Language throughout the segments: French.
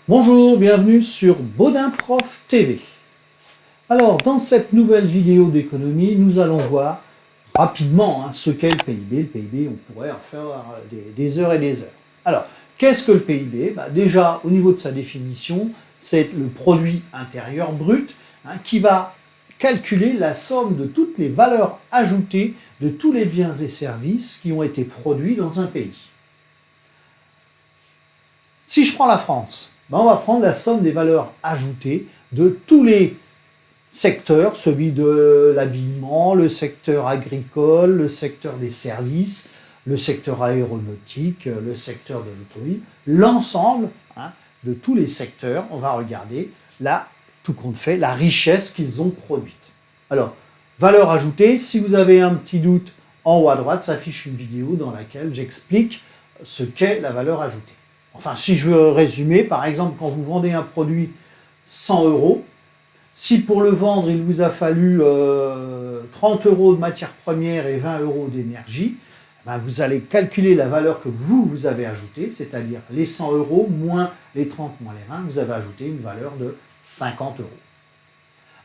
Bonjour, bienvenue sur Baudin Prof TV. Alors, dans cette nouvelle vidéo d'économie, nous allons voir rapidement ce qu'est le PIB. Le PIB, on pourrait en faire des heures et des heures. Alors, qu'est-ce que le PIB? Déjà, au niveau de sa définition, c'est le produit intérieur brut qui va calculer la somme de toutes les valeurs ajoutées de tous les biens et services qui ont été produits dans un pays. Si je prends la France, on va prendre la somme des valeurs ajoutées de tous les secteurs, celui de l'habillement, le secteur agricole, le secteur des services, le secteur aéronautique, le secteur de l'automobile, l'ensemble de tous les secteurs, on va regarder là, tout compte fait, la richesse qu'ils ont produite. Alors, valeur ajoutée, si vous avez un petit doute, en haut à droite s'affiche une vidéo dans laquelle j'explique ce qu'est la valeur ajoutée. Enfin, si je veux résumer, par exemple, quand vous vendez un produit 100 €, si pour le vendre, il vous a fallu 30 € de matière première et 20 € d'énergie, vous allez calculer la valeur que vous avez ajoutée, c'est-à-dire les 100 € moins les 30 moins les 20, vous avez ajouté une valeur de 50 €.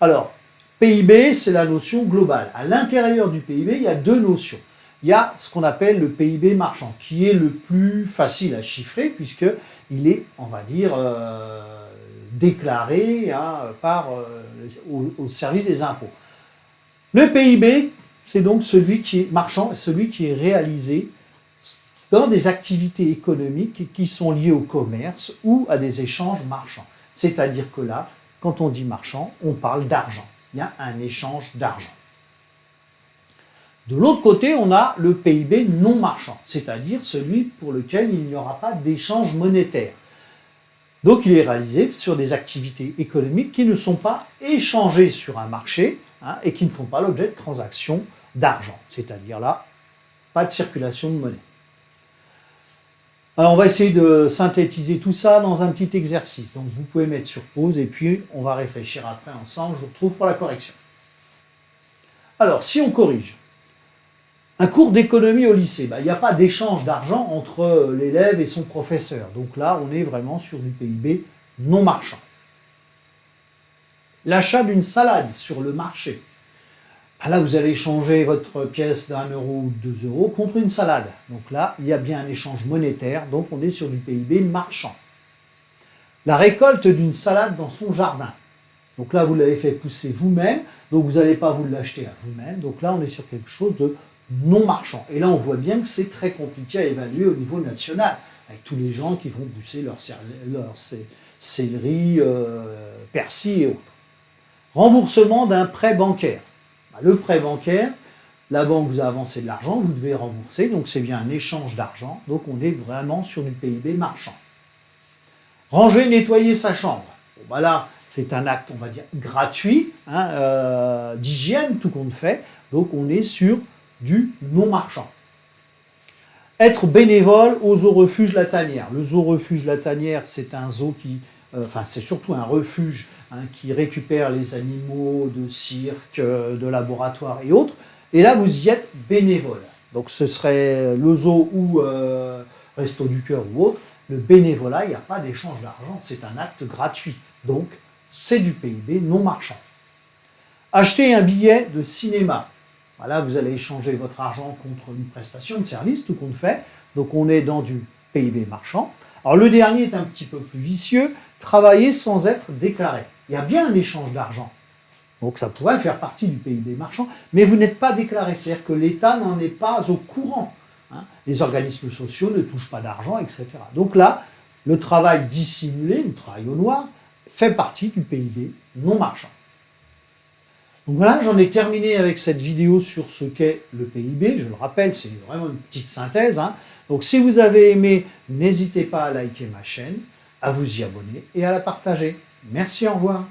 Alors, PIB, c'est la notion globale. À l'intérieur du PIB, il y a deux notions. Il y a ce qu'on appelle le PIB marchand, qui est le plus facile à chiffrer, puisqu'il est, on va dire, déclaré au service des impôts. Le PIB, c'est donc celui qui est marchand, celui qui est réalisé dans des activités économiques qui sont liées au commerce ou à des échanges marchands. C'est-à-dire que là, quand on dit marchand, on parle d'argent. Il y a un échange d'argent. De l'autre côté, on a le PIB non marchand, c'est-à-dire celui pour lequel il n'y aura pas d'échange monétaire. Donc il est réalisé sur des activités économiques qui ne sont pas échangées sur un marché et qui ne font pas l'objet de transactions d'argent, c'est-à-dire là, pas de circulation de monnaie. Alors on va essayer de synthétiser tout ça dans un petit exercice. Donc vous pouvez mettre sur pause et puis on va réfléchir après ensemble, je vous retrouve pour la correction. Alors si on corrige, un cours d'économie au lycée, il n'y a pas d'échange d'argent entre l'élève et son professeur. Donc là, on est vraiment sur du PIB non marchand. L'achat d'une salade sur le marché. Là, vous allez échanger votre pièce d'1 € ou 2 € contre une salade. Donc là, il y a bien un échange monétaire, donc on est sur du PIB marchand. La récolte d'une salade dans son jardin. Donc là, vous l'avez fait pousser vous-même, donc vous n'allez pas vous l'acheter à vous-même. Donc là, on est sur quelque chose de non marchand. Et là, on voit bien que c'est très compliqué à évaluer au niveau national, avec tous les gens qui vont pousser leur céleri, persil et autres. Remboursement d'un prêt bancaire. Le prêt bancaire, la banque vous a avancé de l'argent, vous devez rembourser, donc c'est bien un échange d'argent, donc on est vraiment sur du PIB marchand. Ranger, nettoyer sa chambre. Là, c'est un acte, on va dire, gratuit, d'hygiène, tout compte fait, donc on est sur du non marchand. Être bénévole au zoo refuge La Tanière. Le zoo refuge La Tanière, c'est un zoo c'est surtout un refuge qui récupère les animaux de cirque, de laboratoire et autres. Et là, vous y êtes bénévole. Donc ce serait le zoo ou Resto du Cœur ou autre. Le bénévolat, il n'y a pas d'échange d'argent, c'est un acte gratuit. Donc c'est du PIB non marchand. Acheter un billet de cinéma. Là, vous allez échanger votre argent contre une prestation de service, tout compte fait. Donc, on est dans du PIB marchand. Alors, le dernier est un petit peu plus vicieux. Travailler sans être déclaré. Il y a bien un échange d'argent. Donc, ça pourrait faire partie du PIB marchand, mais vous n'êtes pas déclaré. C'est-à-dire que l'État n'en est pas au courant. Les organismes sociaux ne touchent pas d'argent, etc. Donc là, le travail dissimulé, le travail au noir, fait partie du PIB non marchand. Donc voilà, j'en ai terminé avec cette vidéo sur ce qu'est le PIB. Je le rappelle, c'est vraiment une petite synthèse. Donc si vous avez aimé, n'hésitez pas à liker ma chaîne, à vous y abonner et à la partager. Merci, au revoir.